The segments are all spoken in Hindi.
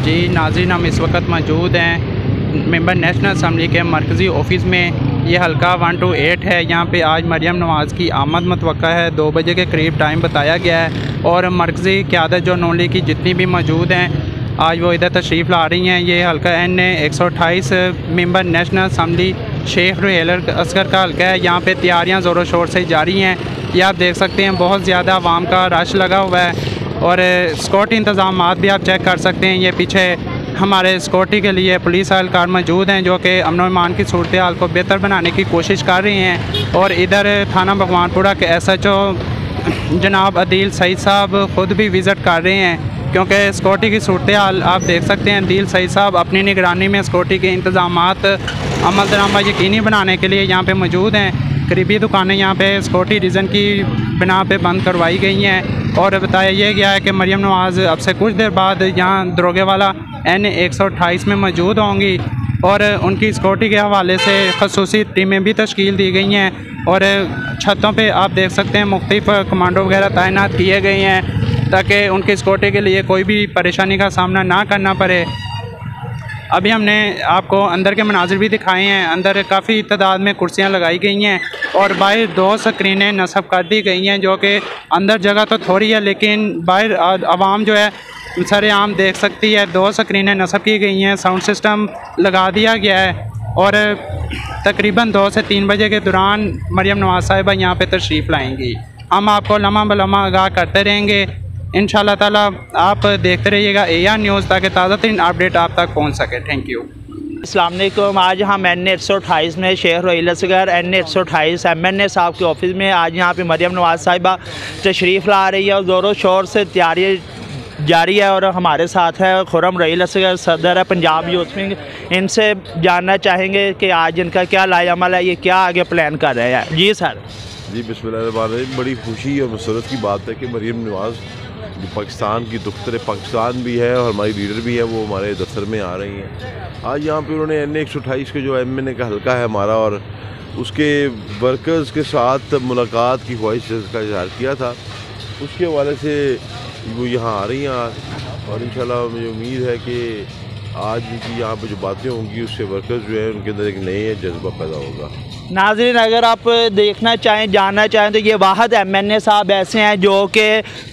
जी नाज़रीन, हम इस वक्त मौजूद हैं मेंबर नेशनल असम्बली के मरकज़ी ऑफिस में। ये हल्का 1 to 8 है। यहाँ पे आज मरियम नवाज़ की आमद मुतवक्का है। 2 बजे के करीब टाइम बताया गया है और मरकज़ी क़यादत जो नून लीग की जितनी भी मौजूद हैं आज वो इधर तशरीफ़ ला रही हैं। ये हल्का NA 128 member national assembly Sheikh Rohail Asghar का हल्का है। यहाँ पे तैयारियाँ ज़ोरों शोर से जारी हैं। ये आप देख सकते हैं, बहुत ज़्यादा आवाम का रश लगा हुआ है और सिक्योरिटी इंतज़ाम भी आप चेक कर सकते हैं। ये पीछे हमारे सिक्योरिटी के लिए पुलिस एहलकार मौजूद हैं जो कि अमन और ईमान की सूरत हाल को बेहतर बनाने की कोशिश कर रही हैं। और इधर थाना भगवानपुरा के SHO जनाब अदील सईद साहब ख़ुद भी विज़िट कर रहे हैं क्योंकि सिक्योरिटी की सूरत हाल आप देख सकते हैं। अदील सईद साहब अपनी निगरानी में सिक्योरिटी के इंतज़ामात अमल दरामद यकीनी बनाने के लिए यहाँ पर मौजूद हैं। करीबी दुकानें यहाँ पे सिक्योरिटी रीज़न की बिना पे बंद करवाई गई हैं और बताया यह गया है कि मरियम नवाज़ अब से कुछ देर बाद यहाँ दरोगे वाला NA 128 में मौजूद होंगी और उनकी सिक्योरिटी के हवाले से खसूसी टीमें भी तश्कील दी गई हैं और छतों पे आप देख सकते हैं मुख्तलिफ कमांडो वगैरह तैनात किए गए हैं ताकि उनकी सिक्योरिटी के लिए कोई भी परेशानी का सामना ना करना पड़े। अभी हमने आपको अंदर के मनाजिर भी दिखाए हैं। अंदर काफ़ी तादाद में कुर्सियां लगाई गई हैं और बाहर 2 स्क्रीनें नस्ब कर दी गई हैं जो कि अंदर जगह तो थोड़ी है लेकिन बाहर आवाम जो है सरेआम देख सकती है। 2 स्क्रीनें नस्ब की गई हैं, साउंड सिस्टम लगा दिया गया है और तकरीबन 2 से 3 बजे के दौरान मरियम नवाज़ साहिबा यहाँ पर तशरीफ़ लाएँगी। हम आपको लम्हा बलम्हा आगाह करते रहेंगे इंशाअल्लाह ताला। आप देखते रहिएगा AR न्यूज़ ताकि ताज़ा तरीन अपडेट आप तक पहुंच सके। Thank you. अस्सलाम वालेकुम। आज हम NA 128 में शेख रुहेल असगर NA 128 MNA साहब के ऑफिस में आज यहाँ पे मरियम नवाज़ साहिबा तशरीफ़ ला रही है और ज़ोरों शोर से तैयारी जारी है और हमारे साथ है खुर्रम रुहेल असगर, सदर है पंजाब यूथ विंग। इनसे जानना चाहेंगे कि आज इनका क्या लाएअमल है, ये क्या आगे प्लान कर रहे हैं। जी सर। जी बिस्मिल्लाह। बड़ी खुशी और मसरत की बात है कि मरियम नवाज़ जो पाकिस्तान की दुख्तर पाकिस्तान भी है और हमारी लीडर भी है वो हमारे दफ्तर में आ रही हैं। आज यहाँ पे उन्होंने NA 128 के जो MNA का हल्का है हमारा और उसके वर्कर्स के साथ मुलाकात की ख्वाहिश का इजहार किया था। उसके हवाले से वो यहाँ आ रही हैं और इंशाल्लाह मुझे उम्मीद है कि आज की यहाँ पे जो बातें होंगी उससे वर्कर्स जो है उनके अंदर एक नया जज्बा पैदा होगा। नाज़रीन, अगर आप देखना चाहें जानना चाहें तो ये वाहद MNA साहब ऐसे हैं जो कि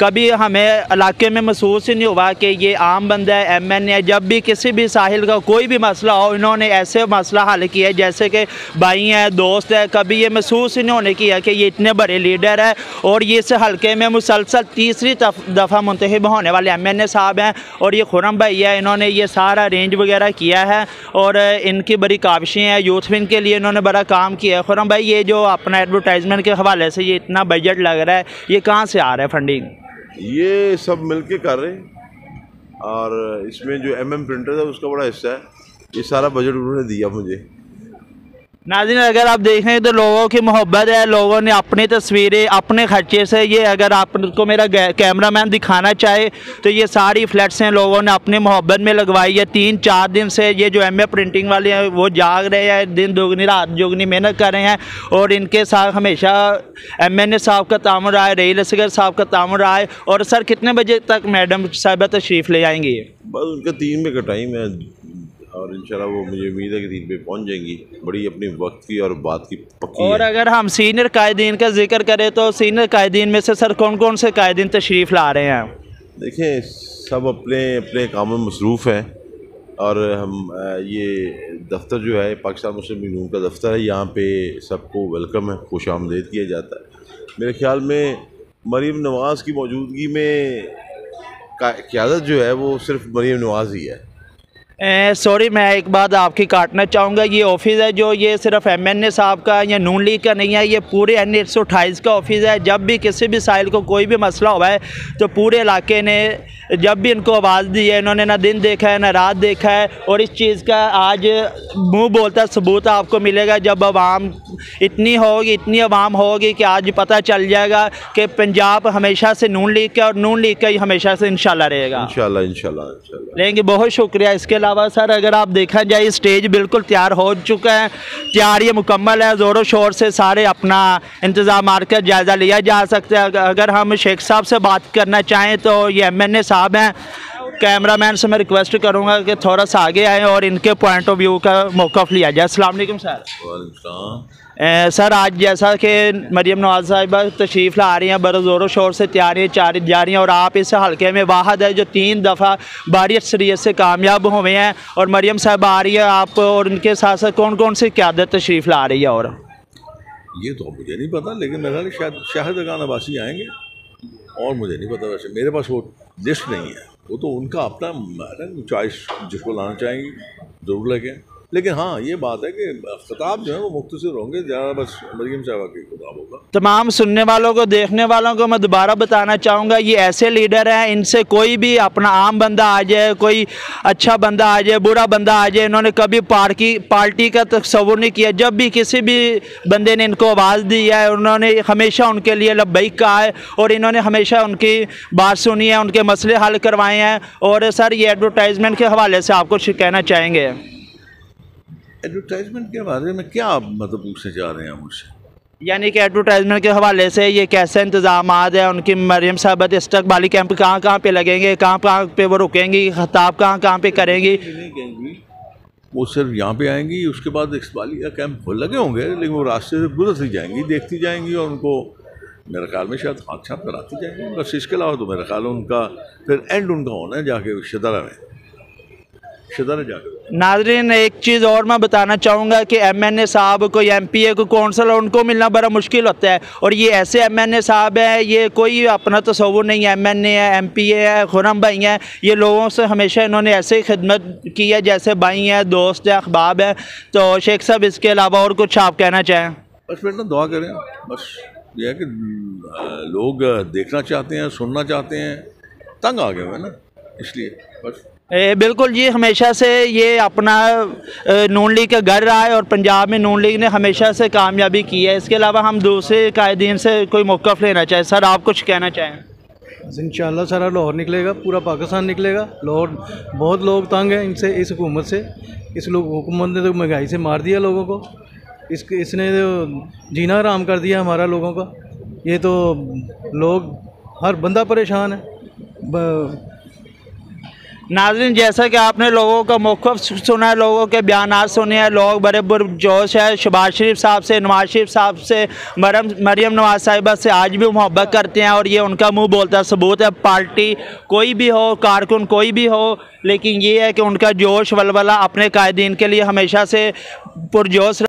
कभी हमें इलाके में महसूस ही नहीं हुआ कि ये आम बंदा है MNA। जब भी किसी भी साहिल का कोई भी मसला हो इन्होंने ऐसे मसला हल किया है जैसे कि भाई हैं, दोस्त है। कभी ये महसूस ही नहीं होने किया कि ये इतने बड़े लीडर है और ये इस हल्के में मुसलसल तीसरी दफ़ा मुंतखब होने वाले MNA साहब हैं और ये खुर्रम भाई है। इन्होंने ये सारा अरेंज वगैरह किया है और इनकी बड़ी काविशें हैं। यूथ विंग के लिए इन्होंने बड़ा काम किया है। खुर्रम भाई, ये जो अपना एडवर्टाइजमेंट के हवाले से ये इतना बजट लग रहा है, ये कहाँ से आ रहा है फंडिंग? ये सब मिलके कर रहे हैं और इसमें जो प्रिंटर है उसका बड़ा हिस्सा है। ये सारा बजट उन्होंने दिया मुझे। नाज़रीन, अगर आप देखें तो लोगों की मोहब्बत है, लोगों ने अपनी तस्वीरें अपने खर्चे से, ये अगर आपको मेरा कैमरामैन दिखाना चाहे तो ये सारी फ्लैट्स हैं लोगों ने अपनी मोहब्बत में लगवाई है। 3-4 दिन से ये जो MA प्रिंटिंग वाले हैं वो जाग रहे हैं, दिन दोगुनी रात दोगुनी मेहनत कर रहे हैं और इनके साथ हमेशा MNA साहब का तामुन रहा है, रुहेल असगर साहब का तामुन रहा है। और सर, कितने बजे तक मैडम साहिबा तशरीफ़ ले आएंगी? बस उनका 3 बजे का टाइम है और इंशाल्लाह वो मुझे उम्मीद है कि 3 पे पहुंच जाएंगी। बड़ी अपनी वक्त की और बात की पक्की और है। अगर हम सीनियर कायदीन का जिक्र करें तो सीनियर कायदीन में से सर कौन कौन से कायदीन तशरीफ़ ला रहे हैं? देखें, सब अपने अपने कामों में मसरूफ़ हैं और हम ये दफ्तर जो है पाकिस्तान मुस्लिम लीग नून का दफ्तर है, यहाँ पे सबको वेलकम है, खुश आमदेद किया जाता है। मेरे ख्याल में मरियम नवाज़ की मौजूदगी में क़यादत जो है वो सिर्फ मरियम नवाज़ ही है। सॉरी, मैं एक बात आपकी काटना चाहूँगा। ये ऑफिस है जो ये सिर्फ MNA साहब का या नून लीग का नहीं है, ये पूरे NA 128 का ऑफिस है। जब भी किसी भी साहिल को कोई भी मसला हुआ है तो पूरे इलाके ने जब भी इनको आवाज़ दी है इन्होंने ना दिन देखा है ना रात देखा है और इस चीज़ का आज मुँह बोलता सबूत आपको मिलेगा जब आवाम इतनी होगी, इतनी आवाम होगी कि आज पता चल जाएगा कि पंजाब हमेशा से नून लीग का और नून लीग का ही हमेशा से इंशाल्लाह रहेगा। इंशाल्लाह लेंगे। बहुत शुक्रिया। इसके अलावा सर, अगर आप देखा जाए स्टेज बिल्कुल तैयार हो चुका है, तैयारी मुकम्मल है, ज़ोरों शोर से सारे अपना इंतज़ाम का जायज़ा लिया जा सकता है। अगर हम शेख साहब से बात करना चाहें तो ये MNA साहब हैं कैमरामैन से मैं रिक्वेस्ट करूँगा कि थोड़ा सा आगे आएँ और इनके पॉइंट ऑफ व्यू का मौक़िफ़ लिया जाए। अस्सलाम वालेकुम सर। सर आज जैसा कि मरियम नवाज साहिबा तशरीफ़ ला रही हैं, बड़े ज़ोरों शोर से तैयारियाँ जा रही हैं और आप इस हल्के में वाहद है जो 3 दफ़ा बारी अक्सरियत से कामयाब हुए हैं और मरियम साहिबा आ रही है, आप और उनके साथ साथ कौन कौन सी क़यादत तशरीफ़ ला रही है? और ये तो मुझे नहीं पता, लेकिन मेरा ख्याल शायद शाहिद नवासी आएंगे और मुझे नहीं पता, वैसे मेरे पास वो लिस्ट नहीं है, वो तो उनका अपना चॉइस, जिसको लाना चाहेंगी ज़रूर लेके। लेकिन हाँ ये बात है कि खिताब जो है वो मुख्तसर होंगे, ज़्यादा बस मरियम साहिबा के खिताब होगा। तमाम सुनने वालों को, देखने वालों को मैं दोबारा बताना चाहूँगा, ये ऐसे लीडर हैं, इनसे कोई भी अपना आम बंदा आ जाए, कोई अच्छा बंदा आ जाए, बुरा बंदा आ जाए, इन्होंने कभी पार्टी का तस्वुर नहीं किया। जब भी किसी भी बंदे ने इनको आवाज़ दी है, उन्होंने हमेशा उनके लिए लब्बैक कहा है और इन्होंने हमेशा उनकी बात सुनी है, उनके मसले हल करवाए हैं। और सर ये एडवर्टाइजमेंट के हवाले से आप कुछ कहना चाहेंगे? एडवर्टाइजमेंट के बारे में क्या आप मतलब पूछना चाह रहे हैं मुझसे? यानी कि एडवर्टाइजमेंट के हवाले से ये कैसे इंतजाम है उनकी, मरियम साहिबा इस्तकबाली कैंप कहाँ कहाँ पे लगेंगे, कहाँ पे वो रुकेंगी, खिताब कहाँ पे करेंगी? वो सिर्फ यहाँ पे आएंगी, उसके बाद इस्तकबाली का कैंप लगे होंगे, लेकिन वो रास्ते से गुजरती जाएंगी, देखती जाएंगी और उनको मेरे ख्याल में शायद हाथ छाप कराती जाएंगी। बस इसके अलावा तो मेरा ख्याल उनका फिर एंड उनका होना है जाके शदरा में जाकर। नाज़रीन एक चीज़ और मैं बताना चाहूँगा कि MNA साहब को, MPA को, कौंसलर, उनको मिलना बड़ा मुश्किल होता है और ये ऐसे MNA साहब हैं, ये कोई अपना तस्वुर नहीं है, MNA है, MPA है, खुरम भाई हैं, ये लोगों से हमेशा इन्होंने ऐसे ही खिदमत की है जैसे भाई हैं, दोस्त हैं, अहबाब हैं। तो शेख साहब इसके अलावा और कुछ आप कहना चाहें? बस बेटा दुआ करें, बस ये है कि लोग देखना चाहते हैं, सुनना चाहते हैं, तंग आ गए हुए ना, इसलिए बस। बिल्कुल जी, हमेशा से ये अपना नून लीग का घर रहा है और पंजाब में नून लीग ने हमेशा से कामयाबी की है। इसके अलावा हम दूसरे कायदीन से कोई मौक़िफ़ लेना चाहें? सर आप कुछ कहना चाहें? इंशाअल्लाह सारा लाहौर निकलेगा, पूरा पाकिस्तान निकलेगा। लाहौर बहुत लोग तंग हैं इनसे, इस हुकूमत से। इस लोग हुकूमत ने तो महंगाई से मार दिया लोगों को, इसने तो जीना हराम कर दिया हमारा लोगों का। ये तो लोग, हर बंदा परेशान है। नाज़रीन जैसा कि आपने लोगों का मौक़िफ़ सुना है, लोगों के बयानात सुने हैं, लोग बड़े पुरजोश है। शहबाज शरीफ साहब से, नवाज शरीफ साहब से, मरियम नवाज साहिबा से आज भी मोहब्बत करते हैं और ये उनका मुंह बोलता सबूत है। पार्टी कोई भी हो, कारकुन कोई भी हो, लेकिन ये है कि उनका जोश वलवला अपने कायदीन के लिए हमेशा से पुरजोश